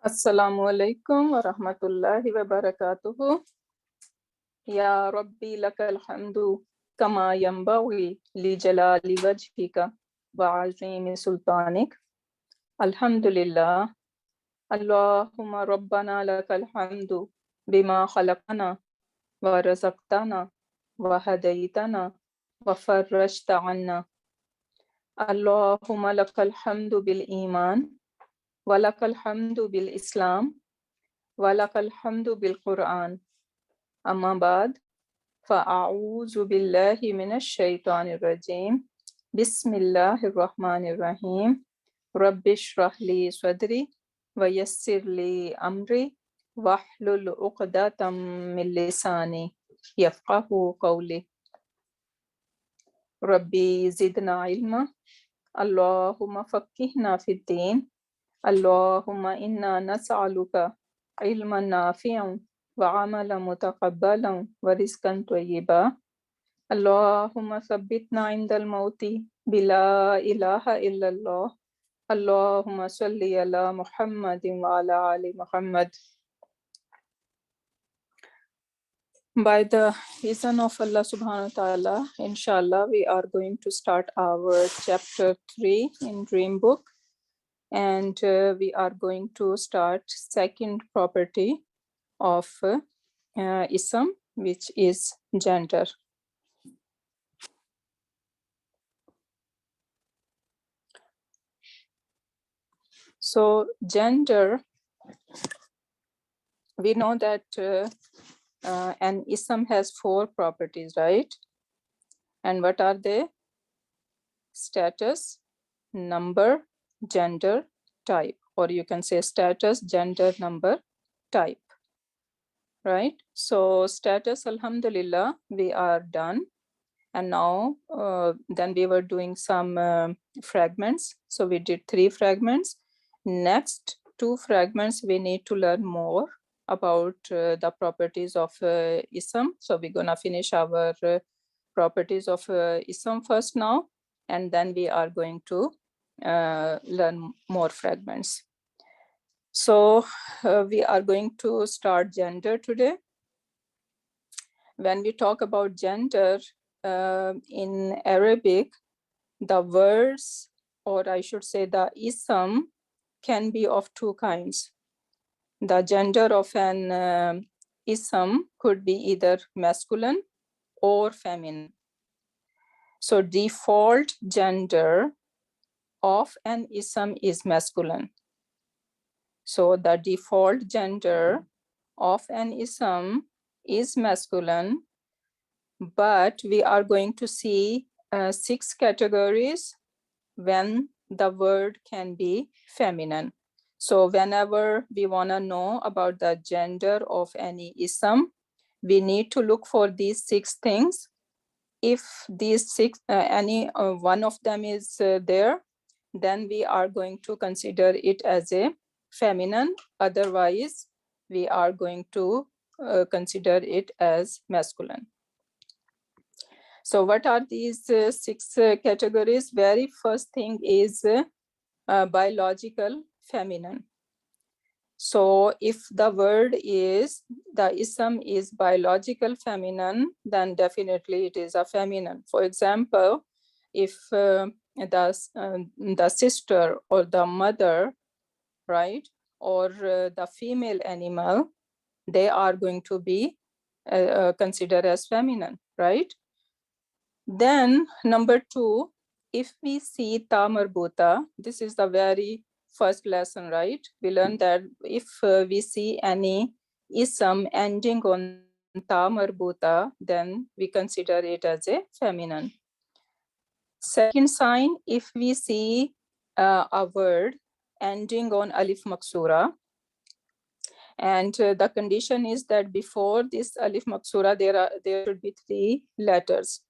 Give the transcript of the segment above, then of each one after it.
Assalamu alaikum wa rahmatullahi wa barakatuhu. Ya Rabbi lakal hamdu kama yambaghi li jalali wajhika wa azimi sultanik. Alhamdulillah. Allahumma rabbana lakal hamdu bima khalaqana wa razaqtana wa hadaytana wa farrajta anna. Allahumma lakal hamdu bil iman wa lakal hamdu bil islam wa lakal hamdu bil Quran. Amma ba'd, fa'a'udhu billahi minash shaitanir rajim. Bismillahir rahmanir rahim. Rabbi shrah li sadri wa yassir li amri wahlul uqdatam min lisani yafqahu qawli. Rabbi zidna ilma. Allahumma faqqihna fid din. Allahumma inna nas'aluka ilman nafi'an wa amalan mutaqabbalan wa rizqan tayyiba. Allahumma thabbitna indal mauti bila ilaha illallah. Allahumma salli ala Muhammadin wa ala ali Muhammad. By the reason of Allah subhanahu wa ta'ala, inshallah, we are going to start our chapter 3 in Dream Book. And we are going to start second property of ism, which is gender. So gender, we know that an ism has 4 properties, right? And what are they? Status, number, gender, type, or you can say status, gender, number, type, right? So status, alhamdulillah, we are done. And now then we were doing some fragments. So we did 3 fragments. Next 2 fragments, we need to learn more about the properties of ism. So we're gonna finish our properties of ism first now, and then we are going to learn more fragments. So we are going to start gender today. When we talk about gender in Arabic, the words, or I should say the ism, can be of 2 kinds. The gender of an ism could be either masculine or feminine. So default gender of an ism is masculine. So the default gender of an ism is masculine, but we are going to see 6 categories when the word can be feminine. So whenever we want to know about the gender of any ism, we need to look for these 6 things. If these 6, any one of them is there, then we are going to consider it as a feminine. Otherwise, we are going to consider it as masculine. So what are these 6 categories? Very first thing is biological feminine. So if the word is, the ism is biological feminine, then definitely it is a feminine. For example, if the sister or the mother, right, or the female animal, they are going to be considered as feminine, right? Then number 2, if we see ta marbuta, this is the very first lesson, right? We learned that if we see any ism ending on ta marbuta, then we consider it as a feminine. Second sign, if we see a word ending on alif maksura, and the condition is that before this alif maksura, there should be 3 letters.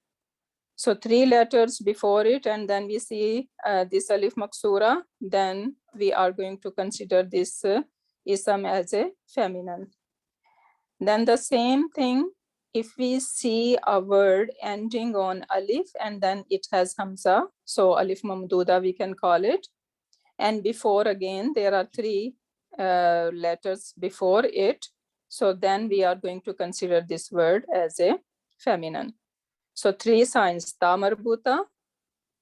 So 3 letters before it, and then we see this alif maksura, then we are going to consider this ism as a feminine. Then the same thing, if we see a word ending on alif and then it has hamza, so alif mamduda we can call it, and before again there are 3 letters before it. So then we are going to consider this word as a feminine. So 3 signs: ta marbuta,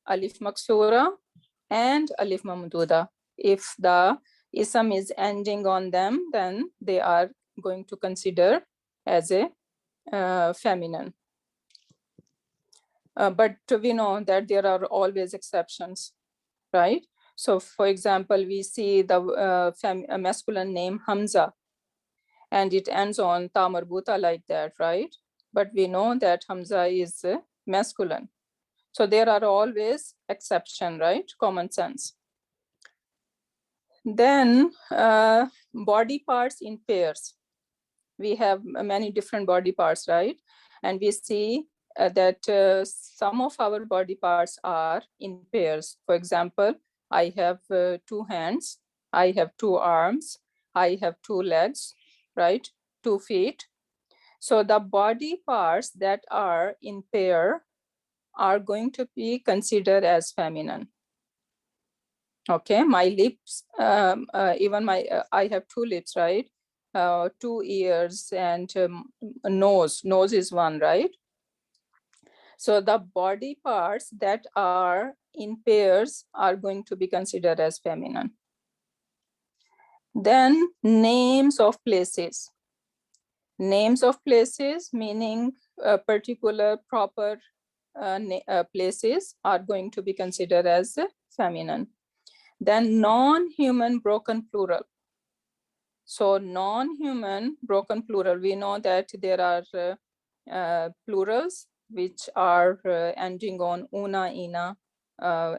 alif maksura, and alif mamduda. If the ism is ending on them, then they are going to consider as a feminine. But we know that there are always exceptions, right? So for example, we see the masculine name Hamza, and it ends on ta marbuta like that, right? But we know that Hamza is masculine. So there are always exceptions, right? Common sense. Then body parts in pairs. We have many different body parts, right? And we see that some of our body parts are in pairs. For example, I have 2 hands, I have 2 arms, I have 2 legs, right? 2 feet. So the body parts that are in pair are going to be considered as feminine. Okay, my lips, even my, I have 2 lips, right? 2 ears and nose is 1, right? So the body parts that are in pairs are going to be considered as feminine. Then names of places. Names of places, meaning particular proper places, are going to be considered as feminine. Then non-human broken plural. So non-human broken plural, we know that there are plurals which are ending on una, ina,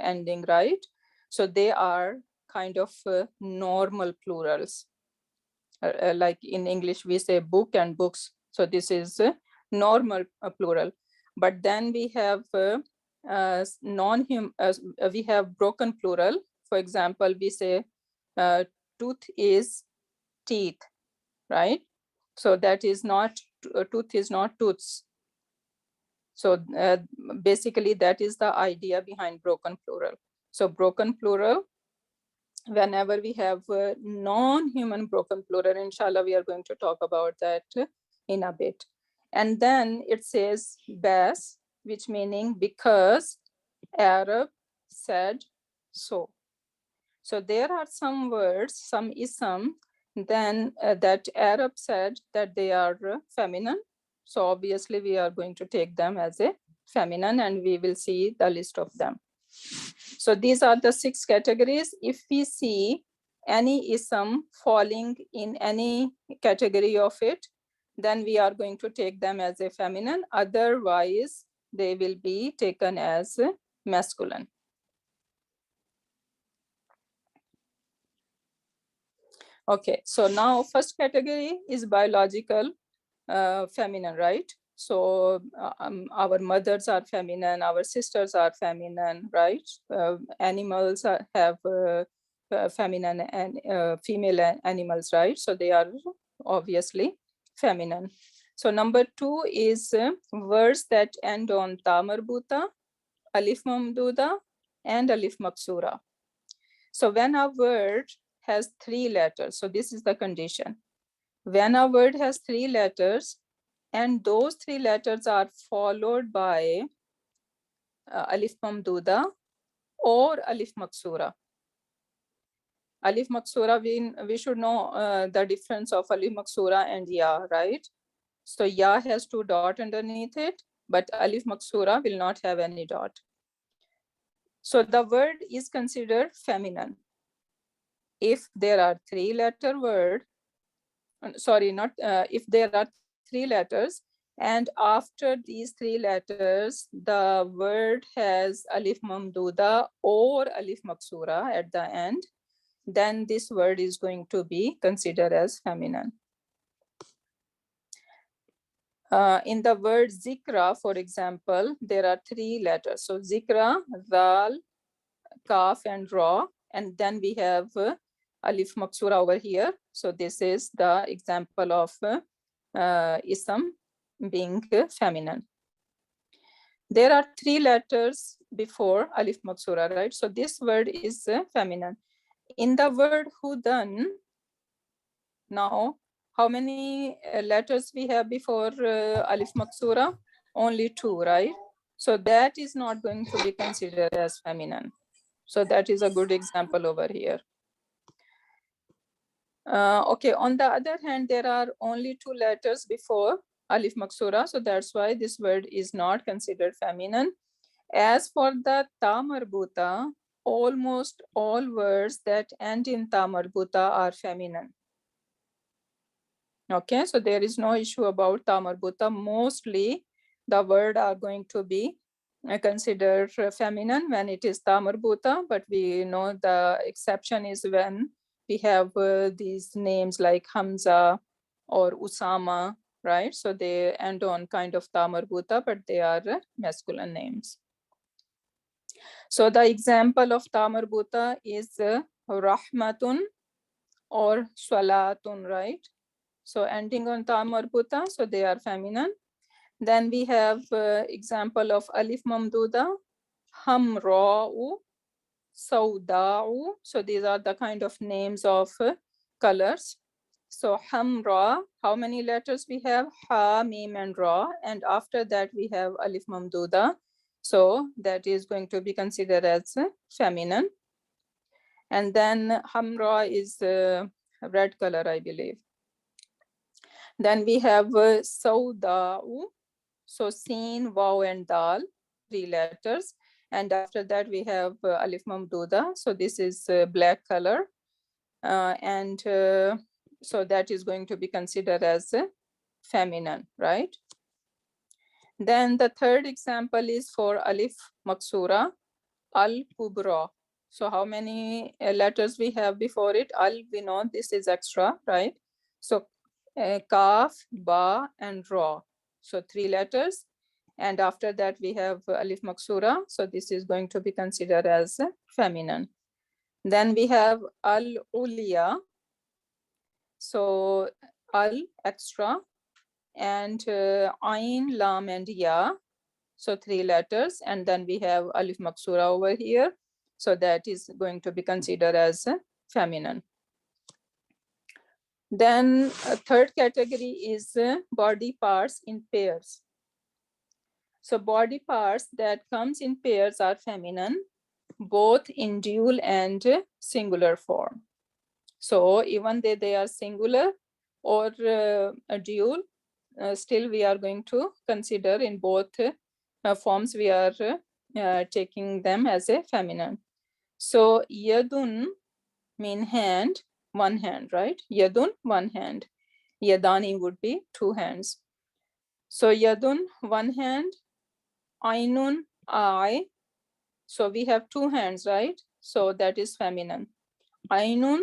ending, right? So they are kind of normal plurals. Like in English, we say book and books. So this is normal plural. But then we have we have broken plural. For example, we say tooth is teeth, right? So that is not, tooth is not tooths. So basically that is the idea behind broken plural. So broken plural, whenever we have non-human broken plural, inshallah, we are going to talk about that in a bit. And then it says bas, which meaning because Arab said so. So there are some words, some ism, then that Arab said that they are feminine. So obviously we are going to take them as a feminine, and we will see the list of them. So these are the 6 categories. If we see any ism falling in any category of it, then we are going to take them as a feminine. Otherwise, they will be taken as masculine. Okay, so now first category is biological feminine, right? So our mothers are feminine, our sisters are feminine, right? Animals have feminine and female animals, right? So they are obviously feminine. So number 2 is words that end on ta marbuta, alif mamduda, and alif maksura. So when a word has 3 letters, so this is the condition. When a word has 3 letters and those 3 letters are followed by alif mamduda or alif maksura. Alif maksura, we should know the difference of alif maksura and ya, right? So ya has 2 dots underneath it, but alif maksura will not have any dot. So the word is considered feminine if there are 3 letter word, sorry, not if there are 3 letters, and after these 3 letters, the word has alif mamduda or alif maksura at the end, then this word is going to be considered as feminine. In the word zikra, for example, there are 3 letters. So zikra, dal, kaf, and ra, and then we have alif maksura over here. So this is the example of ism being feminine. There are 3 letters before alif maksura, right? So this word is feminine. In the word hudan, Now, how many letters we have before alif maksura? Only 2, right? So that is not going to be considered as feminine. So that is a good example over here. Okay, on the other hand, there are only 2 letters before alif maksura. So that's why this word is not considered feminine. As for the ta marbuta, almost all words that end in ta marbuta are feminine. Okay, so there is no issue about ta marbuta. Mostly the word are going to be considered feminine when it is ta marbuta, but we know the exception is when we have these names like Hamza or Usama, right? So they end on kind of ta marbuta, but they are masculine names. So the example of ta marbuta is rahmatun or salatun, right? So ending on ta marbuta, so they are feminine. Then we have example of alif mamduda, hamra'u, sauda'u. So these are the kind of names of colors. So hamra, how many letters we have? Ha, mim, and ra. And after that we have alif mamduda. So that is going to be considered as feminine. And then hamra is red color, I believe. Then we have sauda'u. So sin, waw, and dal, 3 letters. And after that we have alif mamduda. So this is black color. So that is going to be considered as feminine, right? Then the third example is for alif maksura, al kubra. So how many letters we have before it? Al, we know this is extra, right? So kaf, ba, and ra. So 3 letters. And after that we have alif maksura. So this is going to be considered as feminine. Then we have al uliya. So al, extra, and ain, lam, and ya. So 3 letters. And then we have alif maksura over here. So that is going to be considered as feminine. Then a third category is body parts in pairs. So body parts that comes in pairs are feminine, both in dual and singular form. So even though they are singular or a dual, still we are going to consider in both forms we are taking them as a feminine. So yadun mean hand, one hand, right? Yadun, one hand. Yadani would be 2 hands. So yadun, one hand. Ainun, eye. So we have 2 hands, right? So that is feminine. Ainun,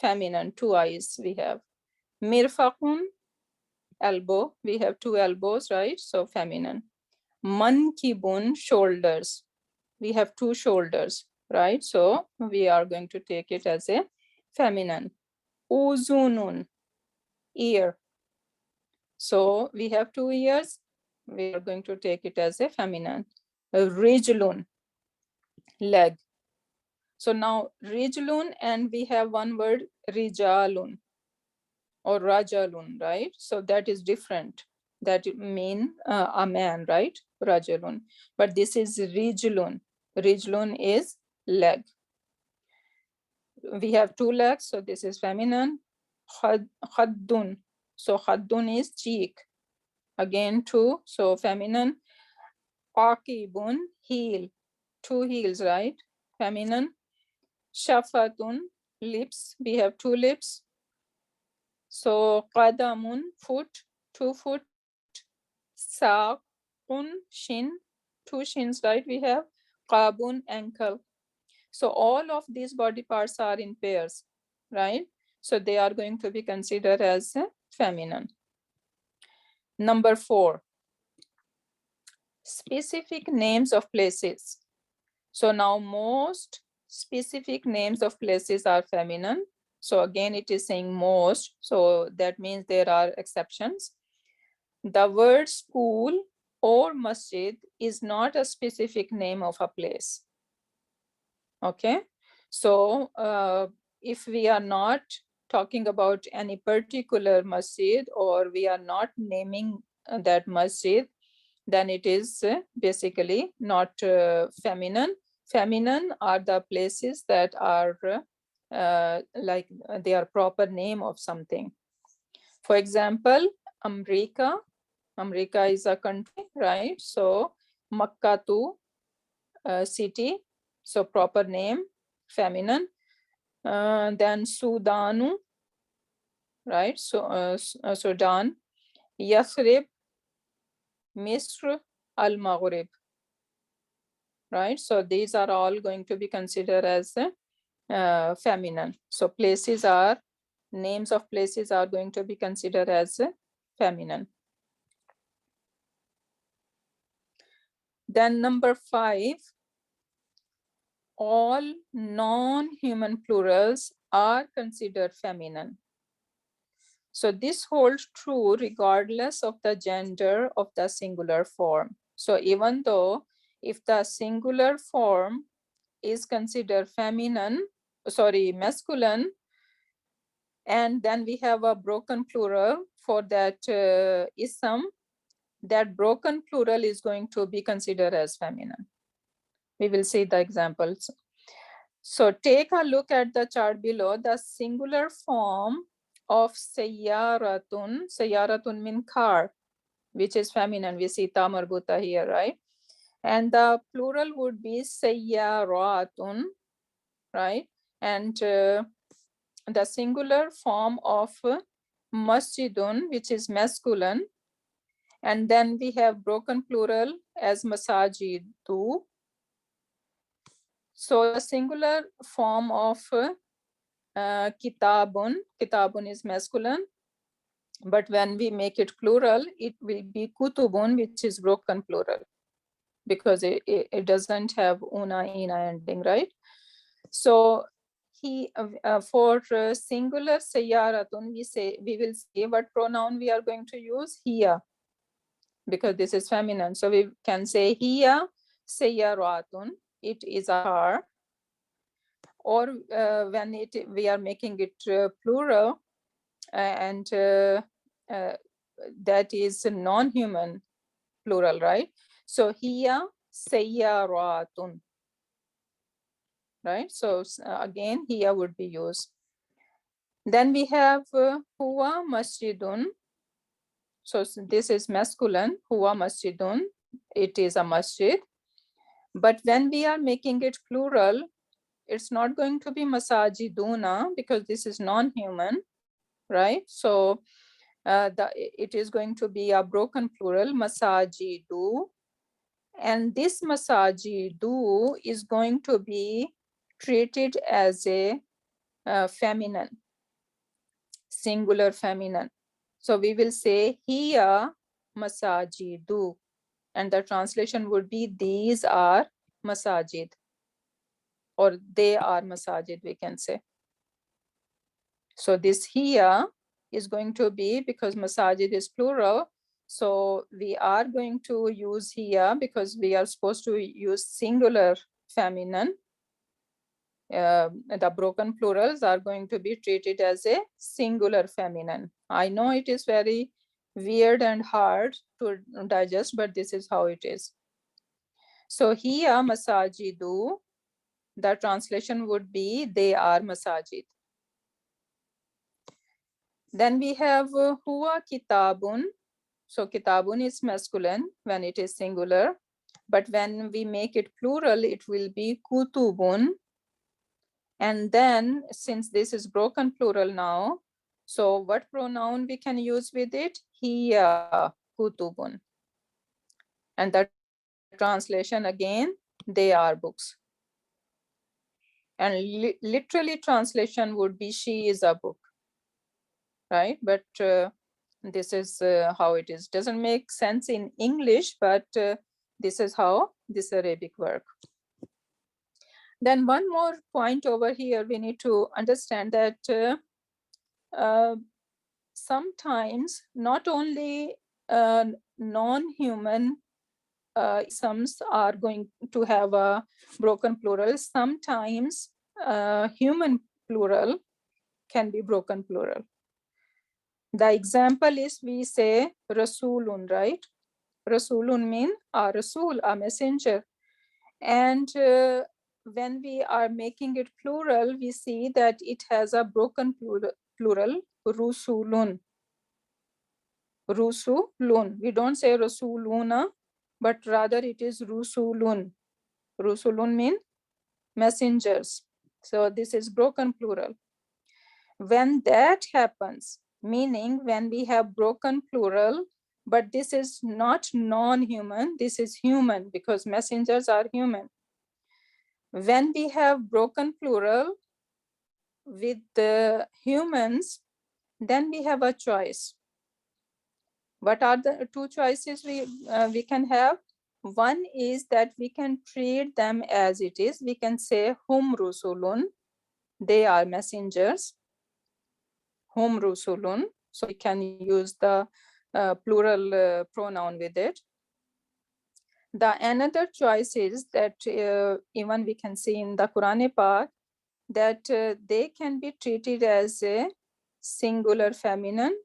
feminine, 2 eyes we have. Mirfaqun, elbow. We have 2 elbows, right? So feminine. Mankibun, shoulders. We have 2 shoulders, right? So we are going to take it as a feminine. Uzunun, ear. So we have 2 ears. We are going to take it as a feminine. Rijlun, leg. So now rijlun, and we have one word rijalun or rajalun, right? So that is different. That mean a man, right? Rajalun. But this is rijlun. Rijlun is leg. We have 2 legs, so this is feminine. Khaddun. So khaddun is cheek. Again 2, so feminine. Aqibun, heel. 2 heels, right? Feminine. Shafatun, lips. We have 2 lips. So qadamun, foot, 2 foot. Saqun, shin, 2 shins, right? We have qabun, ankle. So all of these body parts are in pairs, right? So they are going to be considered as feminine. Number 4, specific names of places. So now most specific names of places are feminine. So again, it is saying most. So that means there are exceptions. The word school or masjid is not a specific name of a place. Okay. So if we are not talking about any particular masjid, or we are not naming that masjid, then it is basically not feminine. Feminine are the places that are like they are proper name of something. For example, America. America is a country, right? So Makkatu, city, so proper name, feminine. Then Sudanu, right? So Sudan. Yathrib, Misr, Al Maghrib, right? So these are all going to be considered as feminine. So places are, names of places are going to be considered as feminine. Then number 5, all non-human plurals are considered feminine. So this holds true regardless of the gender of the singular form. So even though if the singular form is considered masculine, and then we have a broken plural for that ism, that broken plural is going to be considered as feminine. We will see the examples. So take a look at the chart below. The singular form of sayyaratun, sayyaratun mean car, which is feminine. We see ta marbuta here, right? And the plural would be sayyaratun, right? And the singular form of masjidun, which is masculine. And then we have broken plural as masajidu. So the singular form of kitabun, kitabun is masculine, but when we make it plural, it will be kutubun, which is broken plural, because it doesn't have una, ina ending, right? So for singular sayyaratun, we will say what pronoun we are going to use here, because this is feminine. So we can say hiya sayyaratun, it is a car. Or when we are making it plural, and that is a non-human plural, right? So hiya sayyaratun, right? So again, hiya would be used. Then we have huwa masjidun. So this is masculine, huwa masjidun, it is a masjid. But when we are making it plural, it's not going to be masajiduna, because this is non-human, right? So it is going to be a broken plural, masajidu. And this masajidu is going to be treated as a feminine, singular feminine. So we will say hiya masajidu, and the translation would be these are masajid, or they are masajid, we can say. So this here is going to be, because masajid is plural, so we are going to use here, because we are supposed to use singular feminine. The broken plurals are going to be treated as a singular feminine. I know it is very weird and hard to digest, but this is how it is. So here masajidu, the translation would be they are masajid. Then we have huwa kitabun. So kitabun is masculine when it is singular, but when we make it plural, it will be kutubun. And then since this is broken plural now, so what pronoun we can use with it? Hiya kutubun. And the translation again, they are books. And literally translation would be she is a book, right? But this is how it is. Doesn't make sense in English, but this is how this Arabic work. Then one more point over here, we need to understand that sometimes not only non-human isms are going to have a broken plural, sometimes human plural can be broken plural. The example is we say Rasulun, right? Rasulun mean a Rasul, a messenger. And when we are making it plural, we see that it has a broken plural, Rusulun. Rusulun. We don't say Rasuluna, but rather it is Rusulun. Rusulun mean messengers. So this is broken plural. When that happens, meaning when we have broken plural, but this is not non-human, this is human because messengers are human. When we have broken plural with the humans, then we have a choice. What are the two choices we can have? One is that we can treat them as it is. We can say hum rusulun, they are messengers. Hum rusulun. So we can use the plural pronoun with it. The another choice is that even we can see in the Quran part that they can be treated as a singular feminine.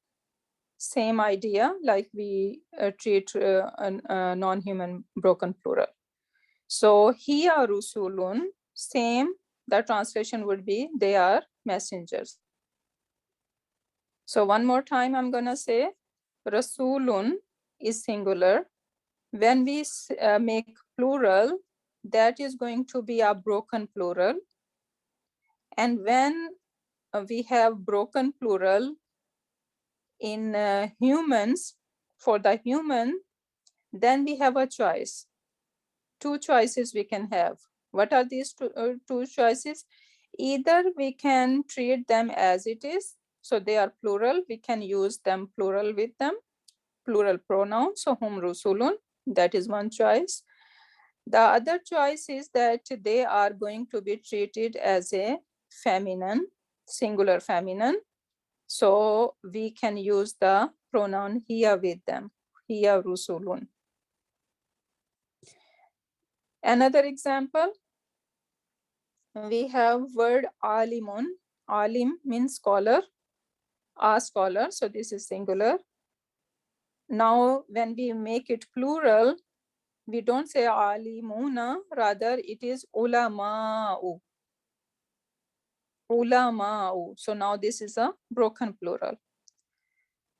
Same idea like we treat a non-human broken plural. So hiya rusulun, same, the translation would be they are messengers. So one more time I'm gonna say rasulun is singular. When we make plural, that is going to be a broken plural. And when we have broken plural in humans, for the human, then we have a choice. Two choices we can have. What are these two choices? Either we can treat them as it is, so they are plural, we can use them plural with them, plural pronouns, so hum rusulun, that is one choice. The other choice is that they are going to be treated as a feminine, singular feminine, so we can use the pronoun hiya with them, hiya rusulun. Another example, we have word alimun. Alim means scholar, a scholar, so this is singular. Now when we make it plural, we don't say alimuna, rather it is ulama'u. Ulama'u. So now this is a broken plural.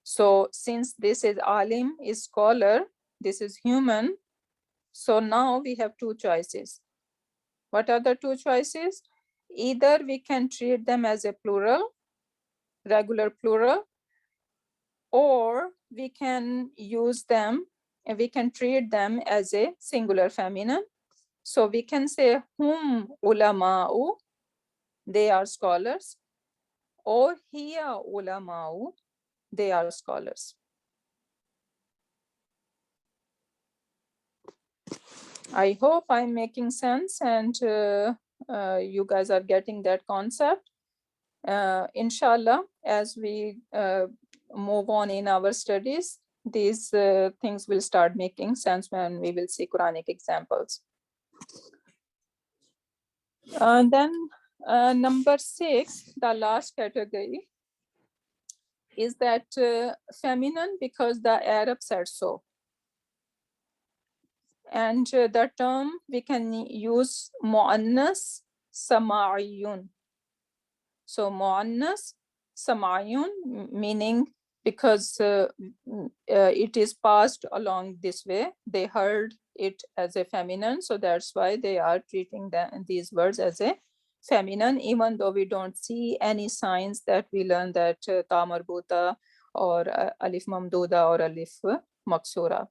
So since this is alim, is scholar, this is human, so now we have two choices. What are the two choices? Either we can treat them as a plural, regular plural, or we can use them and we can treat them as a singular feminine. So we can say hum ulama'u, they are scholars, or hiya ulama'u, they are scholars. I hope I'm making sense and you guys are getting that concept. Inshallah, as we move on in our studies, these things will start making sense when we will see Quranic examples. Then number 6, the last category, is that feminine because the Arab said so. And the term we can use mu'annas sama'iyun. So mu'annas sama'iyun, meaning because it is passed along this way, they heard it as a feminine, so that's why they are treating these words as a feminine, even though we don't see any signs that we learn that ta marbuta or alif mamduda or alif maksura.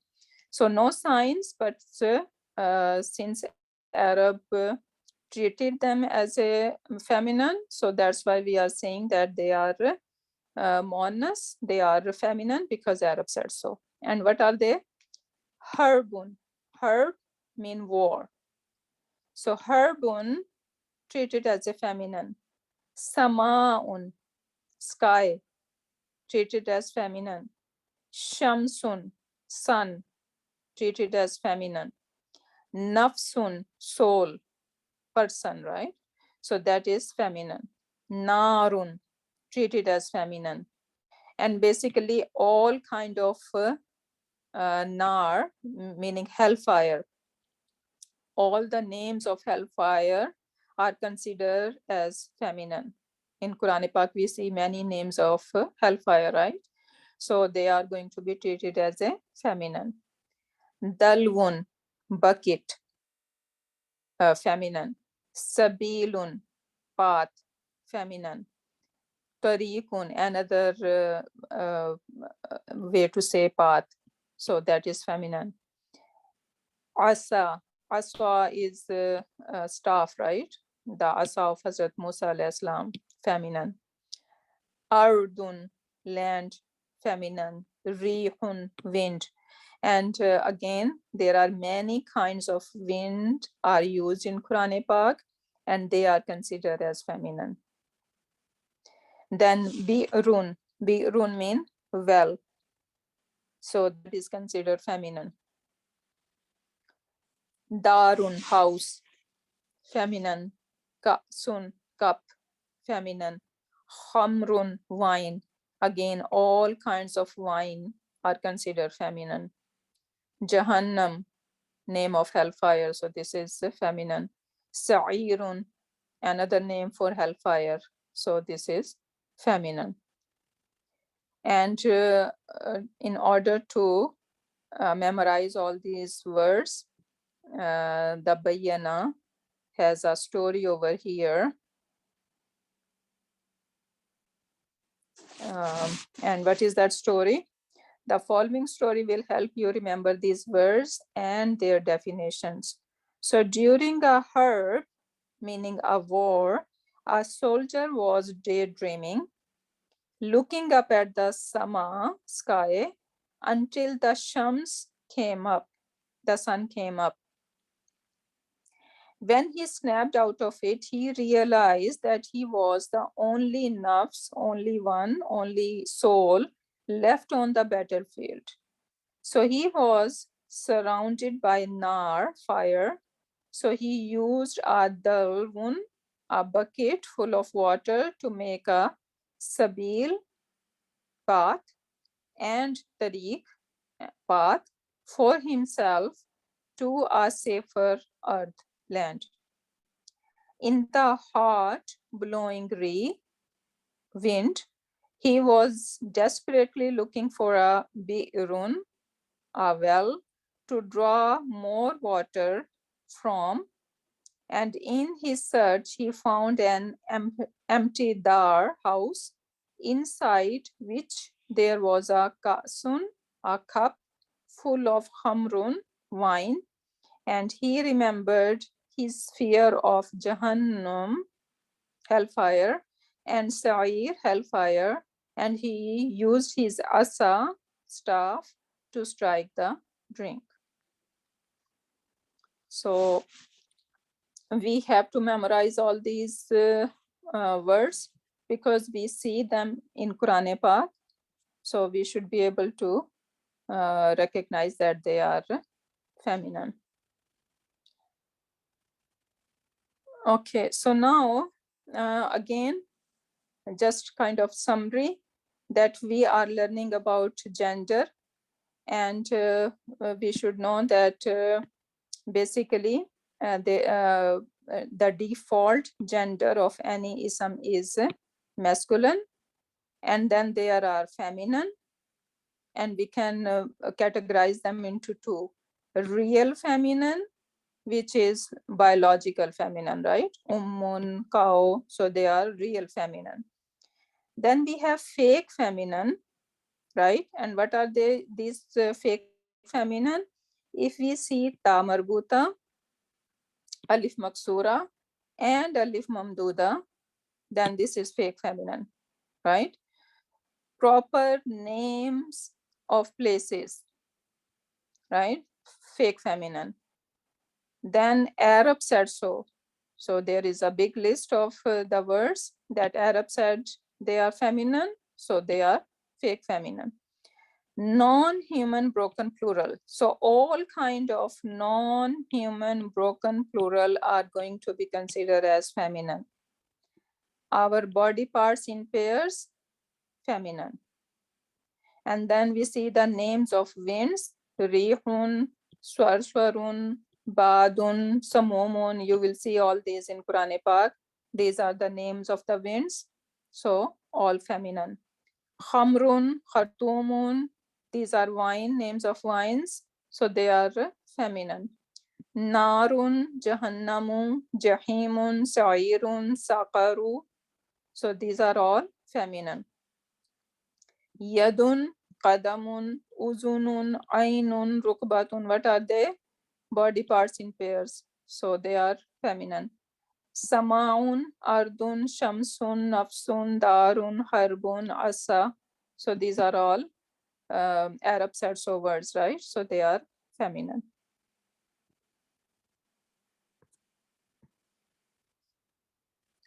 So no signs, but since Arab treated them as a feminine, so that's why we are saying that they are muannas, they are feminine because Arab said so. And what are they? Harbun. Harb mean war. So harbun treated as a feminine. Samaun, sky, treated as feminine. Shamsun, sun, treated as feminine. Nafsun, soul, person, right? So that is feminine. Narun, treated as feminine. And basically all kind of nar, meaning hellfire, all the names of hellfire are considered as feminine. In Quran Pak, we see many names of hellfire, right? So they are going to be treated as a feminine. Dalwun, bucket, feminine. Sabilun, path, feminine. Tariqun, another way to say path. So that is feminine. Asa, asa is staff, right? The asa of Hazrat Musa alayhi salam, feminine. Ardun, land, feminine. Rihun, wind. And again, there are many kinds of wind are used in Quran Pak, and they are considered as feminine. Then bi'run, bi'run mean well. So that is considered feminine. Darun, house, feminine. Ka'sun, cup, feminine. Khamrun, wine. Again, all kinds of wine are considered feminine. Jahannam, name of hellfire. So this is feminine. Sa'irun, another name for hellfire. So this is feminine. And in order to memorize all these words, the Bayana has a story over here. And what is that story? The following story will help you remember these words and their definitions. So during a harb, meaning a war, a soldier was daydreaming, looking up at the sama, sky, until the shams came up, the sun came up. When he snapped out of it, he realized that he was the only nafs, only one, only soul left on the battlefield. So he was surrounded by nar, fire. So he used a dalwun, a bucket full of water, to make a sabil, path, and tariq, path, for himself to a safer earth, land. In the hot, blowing wind, he was desperately looking for a bi'run, a well, to draw more water from. And in his search, he found an empty dar house, inside which there was a kasun, a cup full of hamrun, wine. And he remembered his fear of Jahannam, hellfire, and Sa'ir, hellfire, and he used his asa, staff, to strike the drink. So we have to memorize all these words because we see them in Quran Pak. So we should be able to recognize that they are feminine. Okay, so now again, just kind of summary that we are learning about gender, and we should know that basically the default gender of any ism is masculine, and then there are feminine, and we can categorize them into two: real feminine, which is biological feminine, right? Ummun, cow, so they are real feminine. Then we have fake feminine, right? And what are they, these fake feminine? If we see ta marbuta, alif maksura, and alif mamduda, then this is fake feminine, right? Proper names of places, right? Fake feminine. Then Arab said so. So there is a big list of the words that Arab said they are feminine, so they are fake feminine. Non-human broken plural. So all kind of non-human broken plural are going to be considered as feminine. Our body parts in pairs, feminine. And then we see the names of winds, Rihun, Swarswarun, Badun, Samomun. You will see all these in Quran Pak. These are the names of the winds. So all feminine. Khamrun, Khartumun. These are wine, names of wines. So they are feminine. Narun, Jahannamu, Jahimun, Sa'irun, Saqaru. So these are all feminine. Yadun, Qadamun, Uzunun, Ainun, Rukbatun. What are they? Body parts in pairs. So they are feminine. Samaun, Ardun, Shamsun, Nafsun, Darun, Harbun, Asa. So these are all Arab sets of words, right? So they are feminine.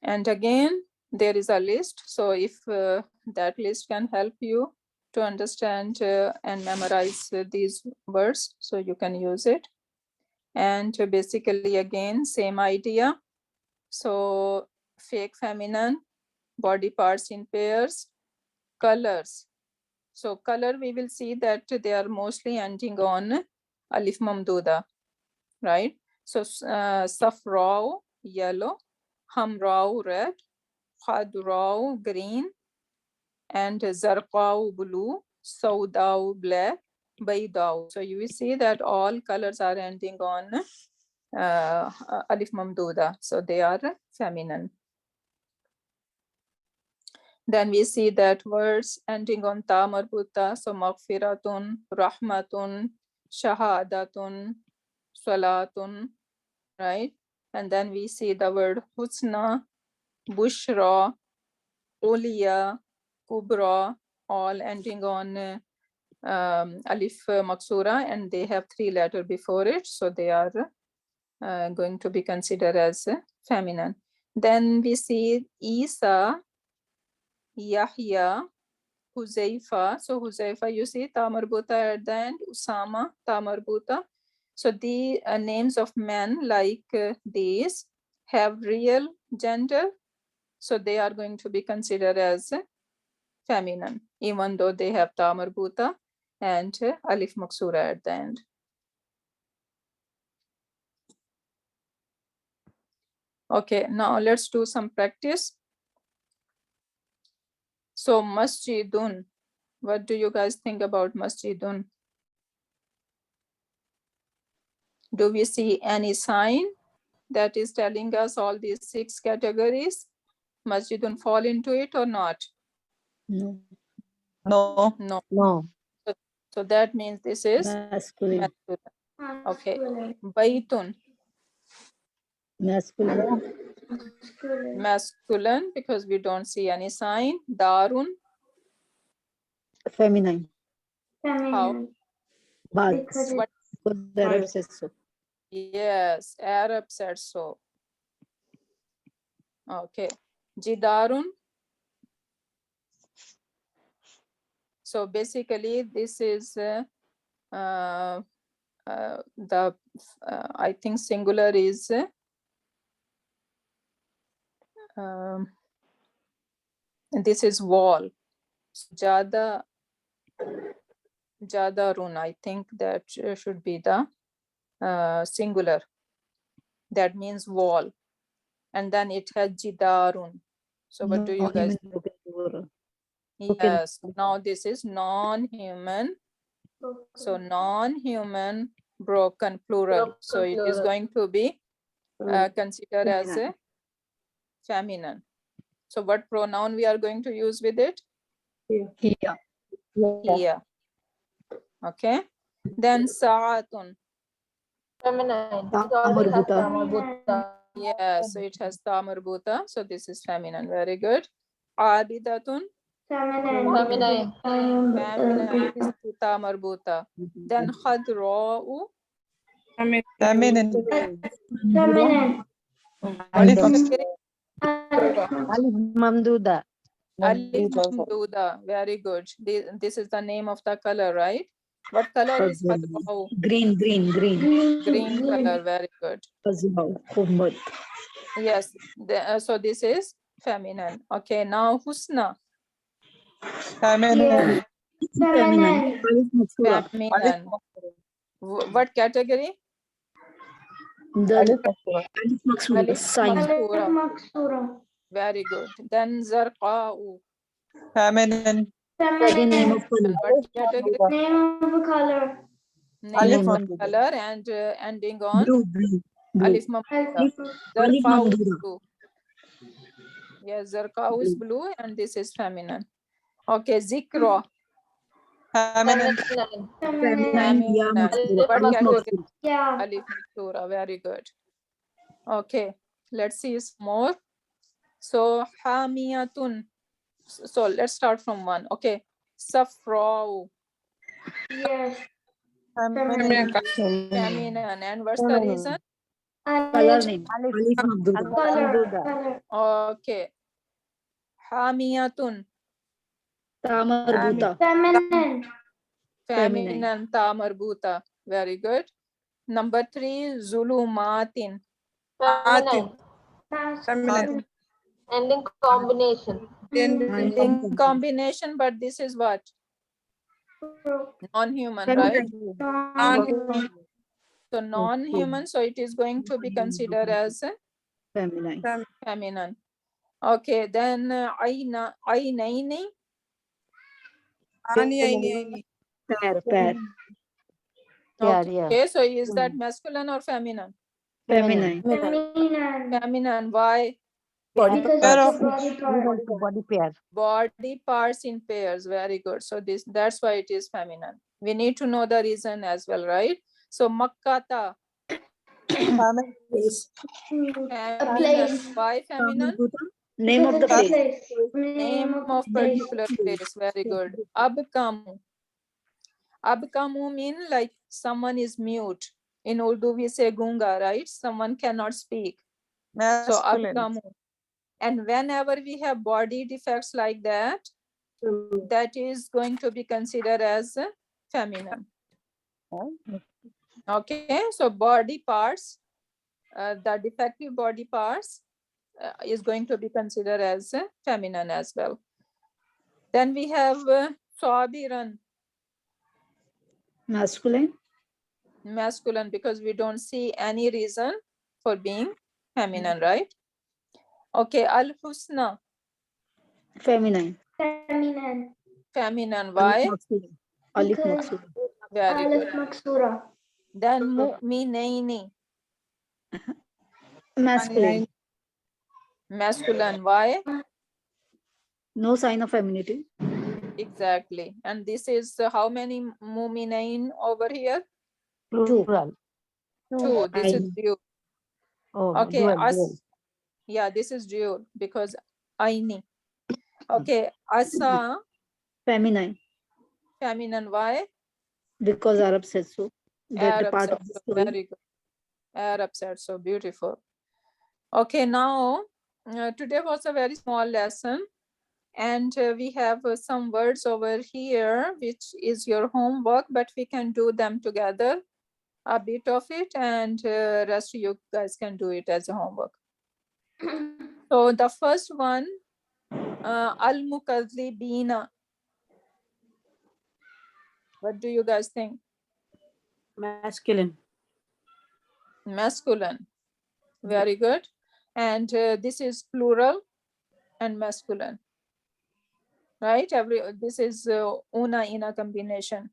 And again, there is a list. So if that list can help you to understand and memorize these words, so you can use it. And basically, again, same idea. So fake feminine, body parts in pairs, colors. So color, we will see that they are mostly ending on alif mamduda, right? So safrao, yellow, hamrao, red, khadrao, green, and zarqao, blue, saudao, black, baydao. So you will see that all colors are ending on alif mamduda. So they are feminine. Then we see that words ending on ta marbuta, so maghfiratun, rahmatun, shahadatun, salatun, right? And then we see the word husna, bushra, uliya, kubra, all ending on alif maksura, and they have 3 letters before it, so they are going to be considered as feminine. Then we see Isa, Yahya, Huzaifa. So Huzaifa, you see ta marbuta at the end, Usama, ta marbuta. So the names of men like these have real gender, so they are going to be considered as feminine, even though they have ta marbuta and alif maksura at the end. Okay, now let's do some practice. So masjidun, what do you guys think about masjidun? Do we see any sign that is telling us all these 6 categories? Masjidun fall into it or not? No. No. No. No. So that means this is Masculine. masculine. Okay. Baitun, Masculine. masculine, because we don't see any sign. Darun, Feminine. how? Bugs. What? Because the Arab says so. Yes, Arab said so. Okay. Jidarun. So basically, this is the I think singular is this is wall. Jada Jadarun, I think that should be the singular. That means wall. And then it has jidarun. So what do you guys think? Yes, now this is non-human. So non-human broken plural. So it is going to be considered as a feminine. So what pronoun we are going to use with it? Here. Here. Okay. Then sa'atun. Feminine. It already has ta marbuta. Yeah, so it has ta marbuta. So this is feminine. Very good. Abidatun. Feminine. Feminine is ta marbuta. Then khadra'u. Feminine. Alif Mamduda. Alif mamduda. Very good. This is the name of the color, right? What color is khadra'u? Green. Green color. Very good. Yes. So this is feminine. Okay, now Husna, Feminine. Feminine. feminine. What category? The Alif Maksura. Alif sign. Maksura. Very good. Then Zarqa'u. Feminine. Second name of color. What category? Name of a color. Name of Mamduda. color and ending on Blue, blue, blue. Alif Mamduda. Alif Zarqa'u is Mamduda. blue. Yes, Zarqa'u is blue and this is feminine. Okay, Zikra. Feminine. Feminine. Ya Feminine. Maksura. What Alif category? Maksura. Yeah. Alif Maksura. Very good. Okay, let's see some more. So Hamiyatun. So let's start from one. Okay, Safra'u. Yes. Feminine. Feminine. And what's the reason? Color name. Alif Mamduda. Color. Okay. Hamiyatun. Tamarbuta. Feminine. Feminine. Ta marbuta. Very good. Number 3, Zulumatin. Feminine. Ending combination. In combination, but this is what? Non-human, right? So non-human, so it is going to be considered as Feminine. feminine. Okay, then Ainaini. Pair. Okay, so is that masculine or feminine? Feminine. Feminine. Why? Because Body parts in pairs. Very good. So that's why it is feminine. We need to know the reason as well, right? So Makkata. Feminine. Feminine. Why feminine? Name of the place. Name of particular place. Very good. Abkamu. Abkamu mean like someone is mute. In Urdu we say gunga, right? Someone cannot speak. So Masculine. abkamu. And whenever we have body defects like that, that is going to be considered as feminine. Okay, so body parts, the defective body parts is going to be considered as feminine as well. Then we have Sabiran, Masculine. masculine, because we don't see any reason for being feminine, right? Okay, Al-Husna, Feminine. feminine. Why? Alif Maksura. Very good. Maksura. Then Mu'minaini, Masculine. masculine. Why? No sign of femininity. Exactly. And this is how many Mu'minain over here? Plural. 2. This is dual. Okay, dual. yeah, this is dual because Aini. Okay, Asa, Feminine. feminine. Why? Because Arab said so. That Arab part said of the so. story. Very good. Arab said so. Beautiful. Okay, now today was a very small lesson, and we have some words over here, which is your homework, but we can do them together, a bit of it, and rest you guys can do it as a homework. So the first one, al-mukadzibina. What do you guys think? Masculine. Masculine. Very good. And this is plural and masculine. Right? This is una in a combination.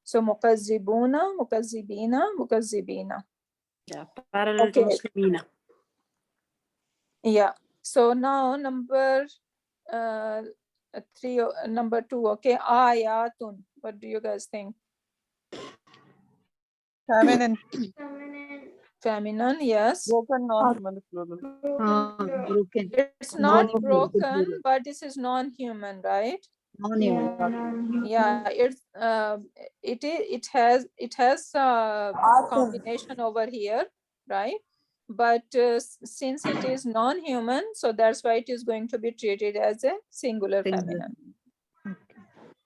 So mukazzibuna, mukazzibina, mukazzibina. Yeah. Parallel to Muslimina. Yeah. So now number 2. Okay. Ayatun. What do you guys think? Feminine. Feminine, yes. Broken, non-human. Broken. It's not Non-human. broken, but this is non-human, right? Non-human. Yeah, it has a combination over here, right? But since it is non-human, so that's why it is going to be treated as a singular feminine.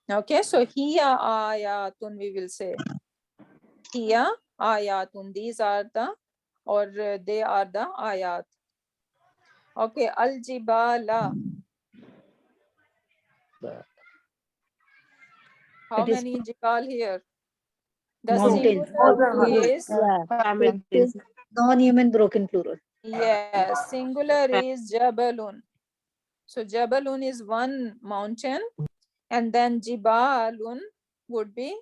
Okay, so hiya ayatun, we will say. Hiya ayatun, these are the, or they are the ayat. Okay, al-jibala. How It is many jibal here? The mountain. singular is, Famine. Famine. It is non-human broken plural. yes, singular is jabalun. So jabalun is one mountain, and then jibalun would be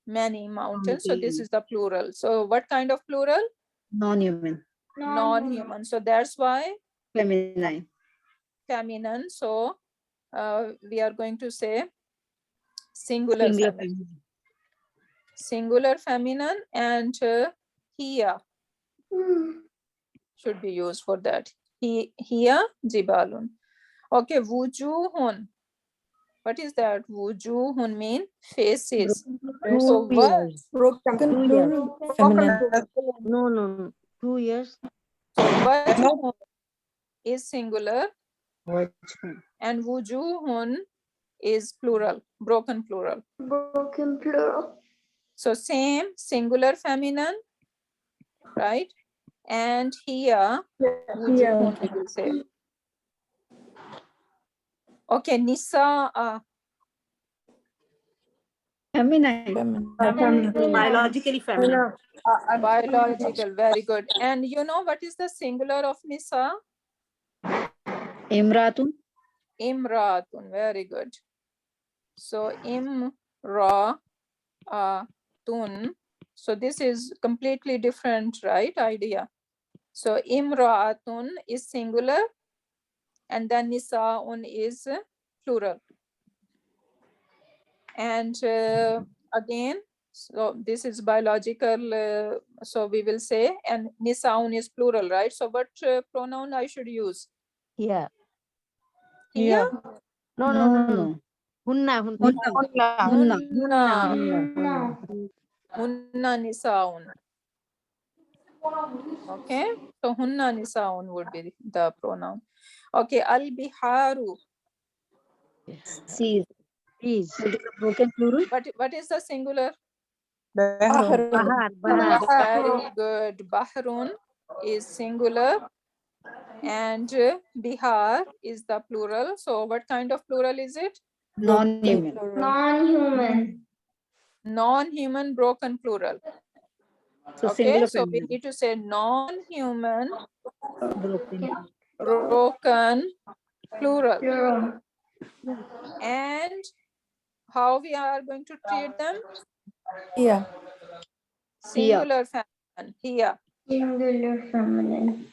many mountains. So this is the plural. So what kind of plural? Non-human. Non-human. So that's why Feminine. feminine. So we are going to say singular Singular feminine. feminine. Singular feminine, and hiya should be used for that. Hiya jibalun. Okay, wujuhun. What is that? Wujuhun mean faces. So Two what? years. Broken 2 years. feminine. No. 2 years. So wajhun is singular Watchman. and wujuhun is plural, broken plural. Broken plural. So same singular feminine, right? And here wujuhun we will say. Okay, nisa. Feminine. Biologically feminine. Biological, very good. And you know what is the singular of nisa? Imratun. Imratun, very good. So imratun. So this is completely different, right? Idea. So imratun is singular, and then nisaun is plural. And again, so this is biological. So we will say, and nisaun is plural, right? So what pronoun I should use? Yeah. Here? No. Hunna. Hunna nisaun. Okay, so hunna nisaun would be the pronoun. Okay, al-biharu. Seas. So it is a broken plural. What is the singular? Bahrun. Bahar. Very good. Bahrun is singular, and bihar is the plural. So what kind of plural is it? Non-human. Non-human. Non-human broken plural. So Okay, singular so we feminine. need to say non-human Broken. broken plural. Plural. And how we are going to treat them? Yeah. Singular feminine. Here. Singular feminine.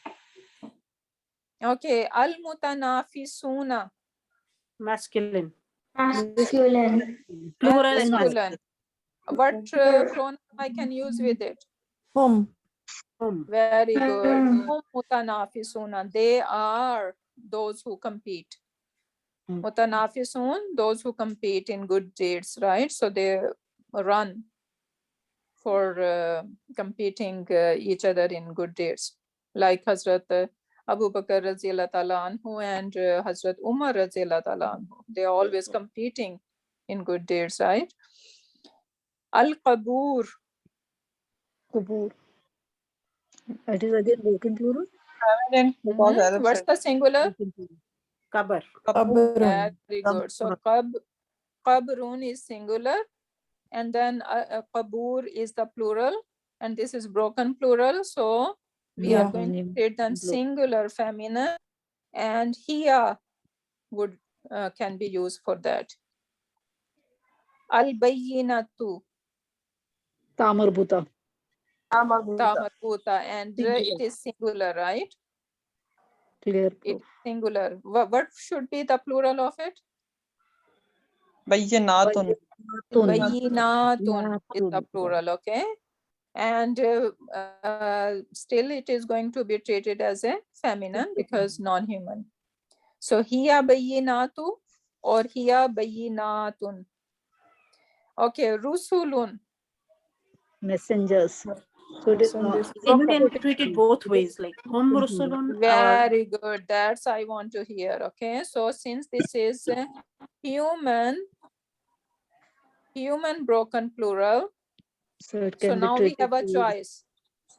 Okay, al-mutanafisuna. Masculine. Masculine. Plural and Masculine. What pronoun I can use with it? Home. Very good. Hum mutanafisuna. They are those who compete. Mutanafisun, those who compete in good deeds, right? So they run for competing each other in good deeds. Like Hazrat Abu Bakr Raziyallahu Ta'ala Anhu and Hazrat Umar Raziyallahu Ta'ala Anhu. They are always competing in good deeds, right? Al-Qabur. Kubur. It is again broken plural. Feminine, because Arab What's said the singular? Kabar. Very good. So qabrun is singular, and then qabur is the plural, and this is broken plural. So we are going to create them singular feminine, and hiya would can be used for that. Al-bayyinatu. Tamarbuta. Tamarbuta, and it is singular, right? Clear. It's singular. What should be the plural of it? Bayyinatun. Bayyinatun is the plural, okay? And still it is going to be treated as a feminine because non-human. So hiya bayyinatu or hiya bayyinatun. Okay, rusulun. Messengers. So it is You can treat it both ways, like hum rusulun. Very good. That's I want to hear. Okay, so since this is a human broken plural, So it so can be now we treated. have a choice.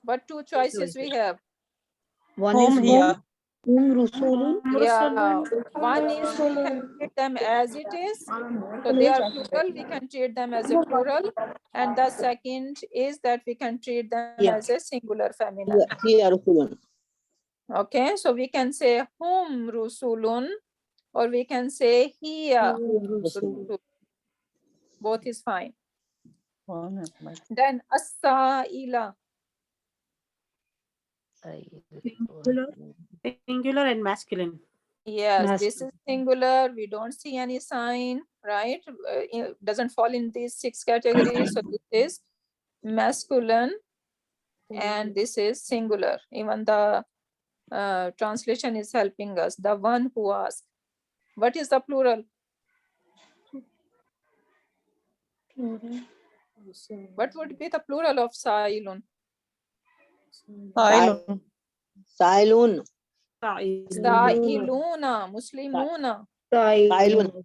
What two choices we have? One Home is here. Rusulun. Yeah, one is we can treat them as it is. So they are plural, we can treat them as a plural. And the second is that we can treat them as a singular feminine. Here, Rusulun. Okay, so we can say hum rusulun, or we can say hiya rusulun. Both is fine. Then as-sa'ila. Singular and masculine. Yes, this is singular. We don't see any sign, right? It doesn't fall in these 6 categories. So this is masculine and this is singular. Even the translation is helping us. The one who asked. What is the plural? What would be the plural of sa'ilun? Sa'ilun. Sa'ilun. Sa'iluna, muslimuna. Sa'ilun.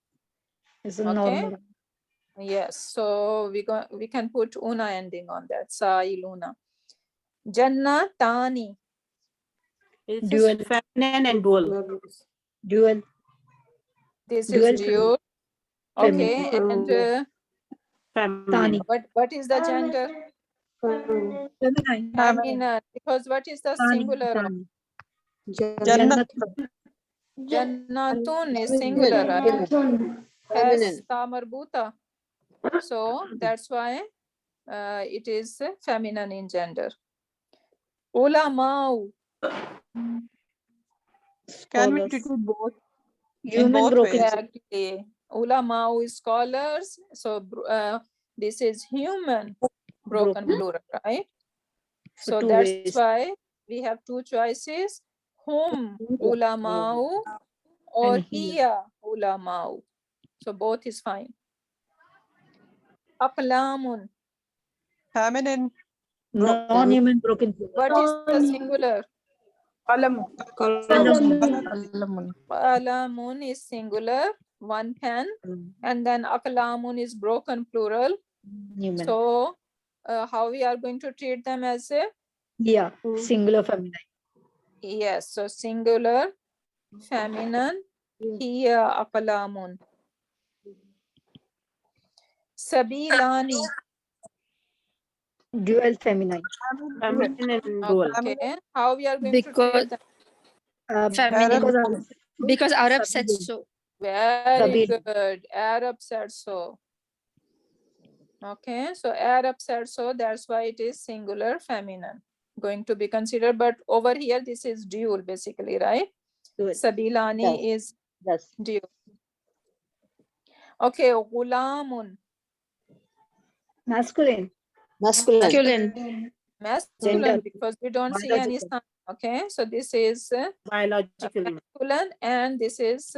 It's a Okay. normal. Yes, so we can put una ending on that. Sa'iluna. Jannatani. It's Dual. feminine and dual. Dual. This Dual is dual. Okay, and Feminine. what is the gender? Feminine. Feminine. Because what is the singular of? Jannat. Jannatun is singular, right? Has ta marbuta. So that's why it is feminine in gender. Ulamau. Can we Scholars. treat it both? Human both broken. ways. Exactly. Ulamau is scholars. So this is human broken plural, right? So two that's ways. why we have 2 choices. Hum ulamau or And hiya ulamau. So both is fine. Aqlamun. Feminine. Non-human broken plural. What is the singular? Qalam. Qalamun is singular, one pen, and then aqlamun is broken plural. Human. So how we are going to treat them as a? Yeah, singular feminine. Yes, so singular, feminine, hiya aqlamun. Sabilani. Dual feminine. Feminine and dual. Okay, how we are going to treat them? Feminine. Because Arab said Sabil. so. Very Sabil. good. Arab said so. Okay, so Arab said so. That's why it is singular feminine going to be considered. But over here, this is dual basically, right? Dual. Sabilani is Yes. dual. Okay, gulamun. Masculine. Masculine. Masculine Gender. because we don't see any Biological. sign. Okay, so this is Biologically. masculine and this is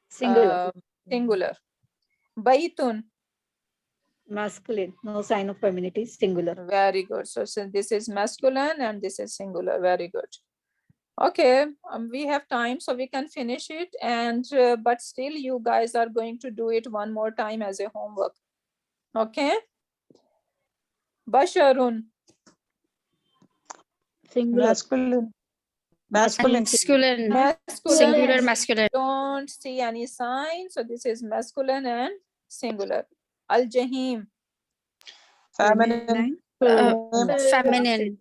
Singular. singular. Baitun. Masculine. No sign of femininity. Singular. Very good. So this is masculine and this is singular. Very good. Okay, we have time so we can finish it, and but still you guys are going to do it one more time as a homework. Okay. Basharun. Singular. Masculine. Masculine. Masculine. Masculine. Singular masculine. Don't see any sign. So this is masculine and singular. Al-Jahim. Feminine. Feminine.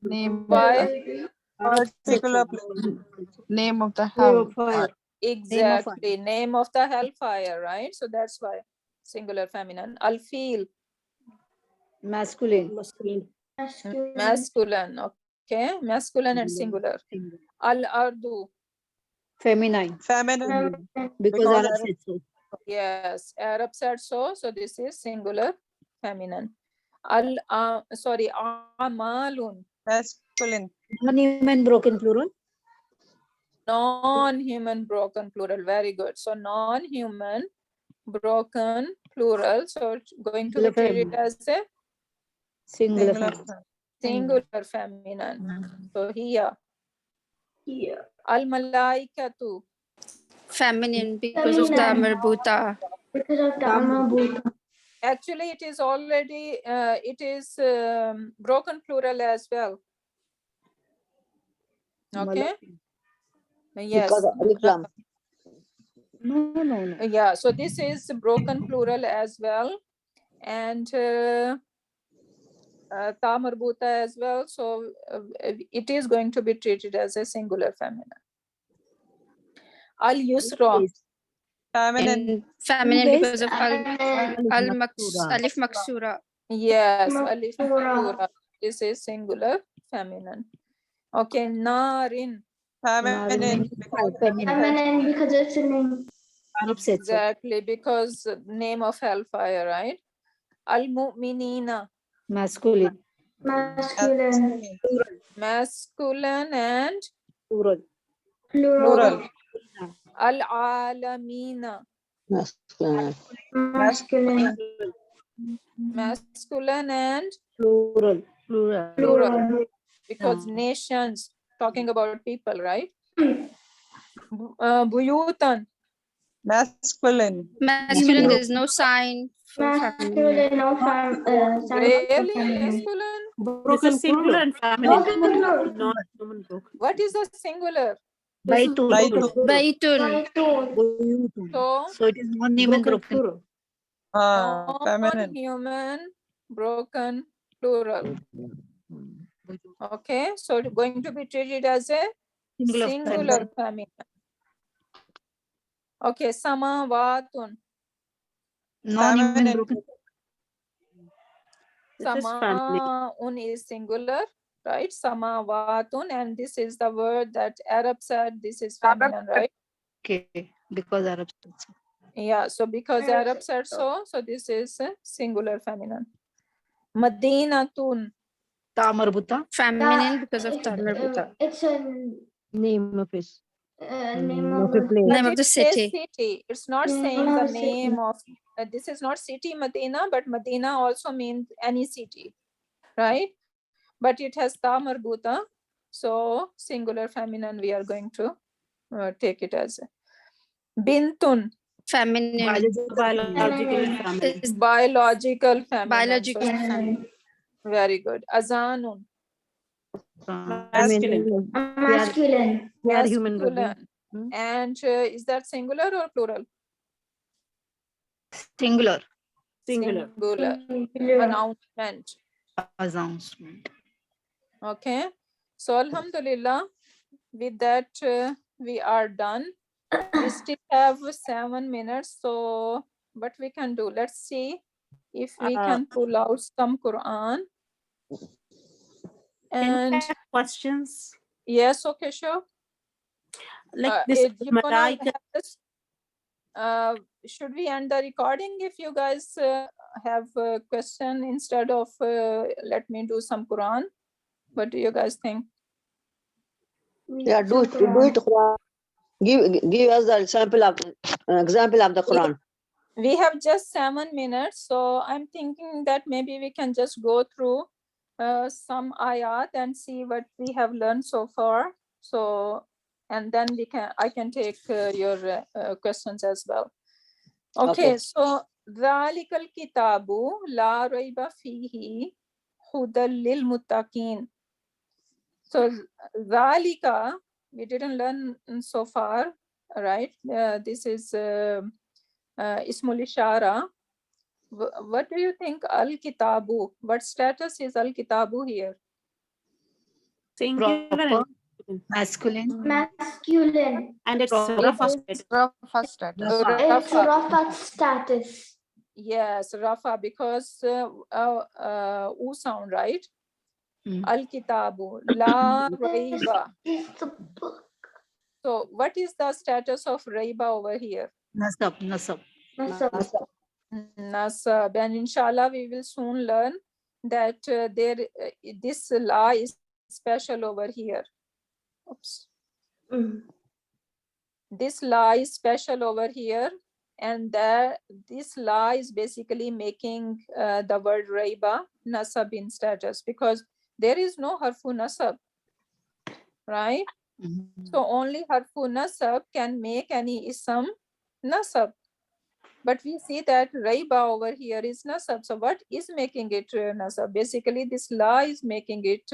Why? Particular Name of the house. Exactly. Name of the hellfire, right? So that's why singular feminine. Al-Fil. Masculine. Masculine. Okay. Masculine and singular. Al-Ardu. Feminine. Feminine. Because Arab said so. Yes. Arab said so. So this is singular feminine. Sorry. Amalun. Masculine. Non-human broken plural. Non-human broken plural. Very good. So non-human broken plural. So it's going to be treated as a Singular. Singular. feminine. singular feminine. So here. Al-malaikatu. Feminine because of the marbuta. Actually, it is already, it is broken plural as well. Okay. Yes. Because of alif lam. No. Yeah, so this is broken plural as well, and ta marbuta as well. So it is going to be treated as a singular feminine. Al yusra. Feminine. In feminine Yes, because of Maksura. alif maksura. Yes, alif maksura. This is singular feminine. Okay, narin. Feminine. Feminine. because it's a name. Arab said so. Exactly, because name of hellfire, right? Al mu'minina. Masculine. Masculine. Masculine and Plural. Plural. al alamina. Masculine. Masculine. Masculine and Plural. plural. Because nations, talking about people, right? Buyutan. Masculine. Masculine, there's no sign for feminine. Masculine, no sign for Really? feminine. Masculine? This is singular and feminine. Plural. Not human broken. What is the singular? Baitun. Baitun. So, So it is non-human broken. Plural. Feminine. non-human broken plural. Okay, so it's going to be treated as a singular feminine. Okay, samawatun. Non-human Feminine. broken. This is feminine. Samaun is singular, right? Samawatun, and this is the word that Arab said this is feminine, right? Okay, because Arab said so. Yeah, so because Arab said so, so this is a singular feminine. Madinatun. Ta marbuta. Feminine because of Tamarbuta. It's a Name of his. name of of a a place. Name But of the it says city. city. It's not Name saying of the a city. name of, this is not city Medina, but Medina also means any city, right? But it has ta marbuta, so singular feminine we are going to take it as bintun. Feminine. Biologically feminine. Is Biological feminine. biological So, feminine. very good. Azanun. Masculine. Masculine. They are human beings. Masculine. And is that singular or plural? Singular. Singular. Announcement. Announcement. Okay. So Alhamdulillah, with that we are done. We still have 7 minutes. So what we can do, let's see if we can pull out some Quran. And Questions? yes, okay, sure. Like this You wanna malaika. have this, should we end the recording if you guys have a question instead of let me do some Quran? What do you guys think? Yeah, do it. Quran. Give us the example of the Quran. We have just 7 minutes, so I'm thinking that maybe we can just go through some ayat and see what we have learned so far. So, and then I can take your questions as well. Okay, so ذَلِكَ الْكِتَابُ لَا رَيْبَ فِيهِ هُدًى لِلْمُتَّقِينَ. So ذَلِكَ, we didn't learn so far, right? This is Ismul Ishara. What do you think Al-Kitabu? What status is Al-Kitabu here? Singular and Masculine. Masculine. and it's Rafa. Rafa. It's Rafa status. Yes, Rafa, because U sound, right? Al-Kitabu, La Raiba. It's the book. So what is the status of Raiba over here? Nasab. Nasab. And inshallah, we will soon learn that this la is special over here. Oops. This la is special over here, and this la is basically making the word Raiba nasab in status, because there is no harfu nasab, right? So only harfu nasab can make any ism nasab. But we see that Raiba over here is nasab. So what is making it nasab? Basically, this la is making it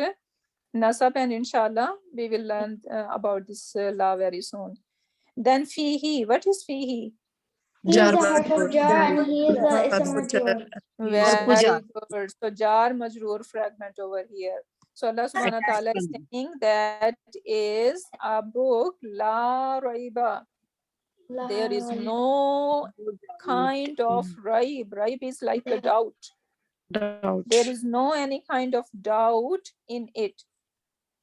Nasab, and inshallah, we will learn about this law very soon. Then fihi, what is fihi? He is a harf of jar and he is a ism majrur. Very good. So jar majroor fragment over here. So Allah subhanahu wa ta'ala is saying that is a book la raiba. There is no kind of raib. Raib is like a doubt. There is no any kind of doubt in it.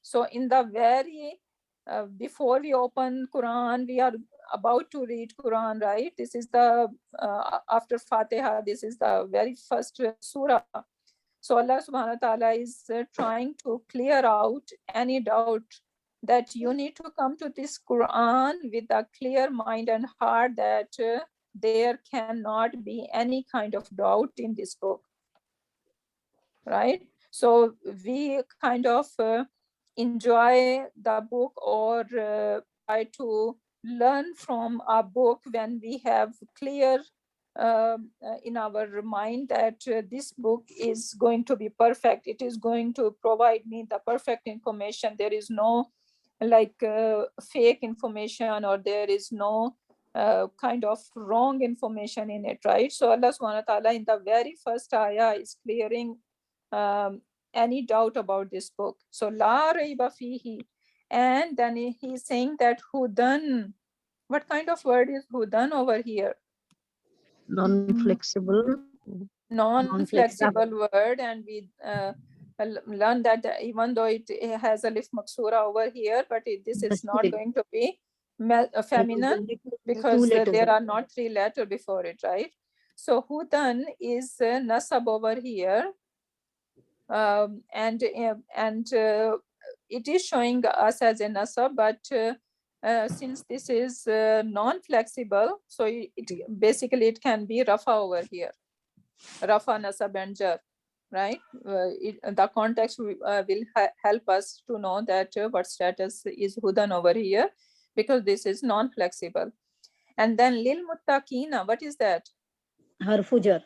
So in the very before we open Quran, we are about to read Quran, right? This is the after Fatiha, this is the very first surah. So Allah subhanahu wa ta'ala is trying to clear out any doubt that you need to come to this Quran with a clear mind and heart that there cannot be any kind of doubt in this book, right? So we kind of enjoy the book or try to learn from a book when we have clear in our mind that this book is going to be perfect. It is going to provide me the perfect information. There is no like fake information, or there is no kind of wrong information in it, right? So Allah subhanahu wa ta'ala in the very first ayah is clearing any doubt about this book. So la raiba fihi. And then he's saying that hudan. What kind of word is hudan over here? Non-flexible. Non-flexible word, and we learn that even though it has a lif maksura over here, but this is not going to be feminine because there are not 3 letters before it, right? So hudan is nasab over here, and it is showing us as a nasab, but since this is non-flexible, so it basically it can be rafa over here. Rafa, nasab, and jar, right? The context will help us to know that what status is hudan over here, because this is non-flexible. And then lil muttaqina, what is that? Harfujar.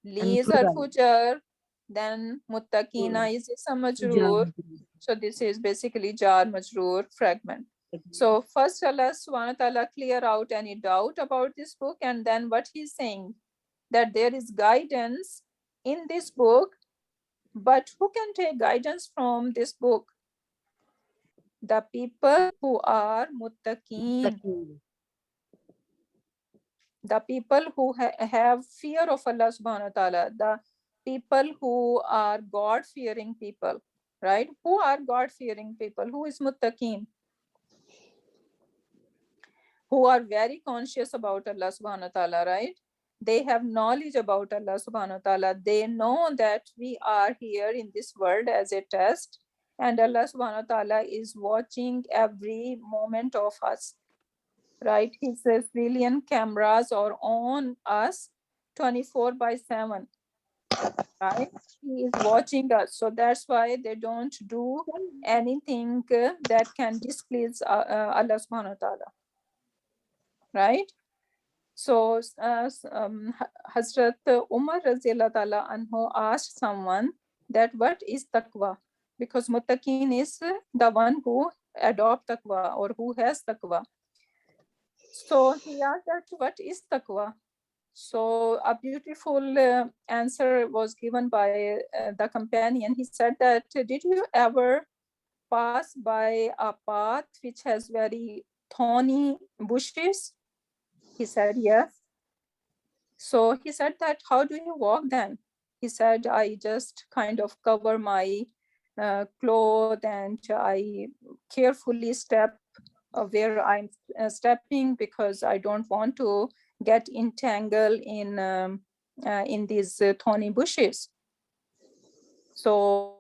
Li is harfujar, then muttaqina is ism majroor. So this is basically jar majroor fragment. So first Allah subhanahu wa ta'ala clear out any doubt about this book, and then what he's saying, that there is guidance in this book, but who can take guidance from this book? The people who are muttaqeen, the people who have fear of Allah subhanahu wa ta'ala, the people who are God-fearing people, right? Who are God-fearing people? Who is muttaqeen? Who are very conscious about Allah subhanahu wa ta'ala, right? They have knowledge about Allah subhanahu wa ta'ala. They know that we are here in this world as a test, and Allah subhanahu wa ta'ala is watching every moment of us, right? His trillion cameras are on us 24/7, right? He is watching us. So that's why they don't do anything that can displease Allah subhanahu wa ta'ala, right? So Hazrat Umar Raziyallahu Ta'ala Anhu asked someone that what is taqwa? Because muttaqeen is the one who adopt taqwa or who has taqwa. So he asked that what is taqwa? So a beautiful answer was given by the companion. He said that, did you ever pass by a path which has very thorny bushes? He said, yes. So he said that, how do you walk then? He said, I just kind of cover my clothes and I carefully step where I'm stepping, because I don't want to get entangled in these thorny bushes. So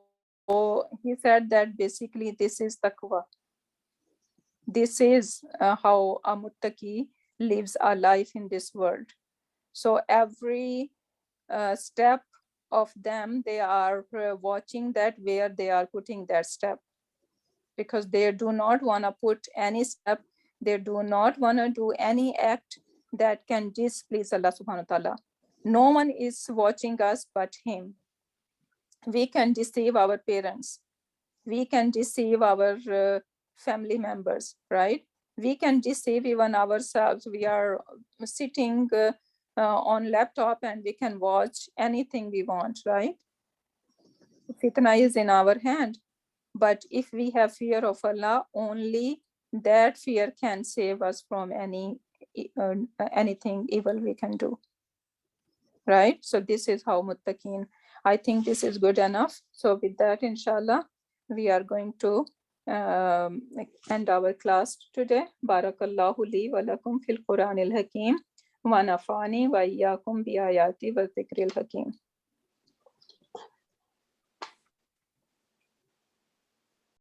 he said that basically this is taqwa. This is how a muttaqi lives a life in this world. So every step of them, they are watching that where they are putting that step, because they do not want to put any step, they do not want to do any act that can displease Allah subhanahu wa ta'ala. No one is watching us but him. We can deceive our parents, we can deceive our family members, right? We can deceive even ourselves. We are sitting on laptop and we can watch anything we want, right? Fitna is in our hand. But if we have fear of Allah, only that fear can save us from anything evil we can do. Right? So this is how muttaqeen. I think this is good enough. So with that, inshallah, we are going to end our class today. Barakallahu li wa lakum fil Quranil Hakim wa nafani wa iyyakum bi ayati wa dhikril hakim.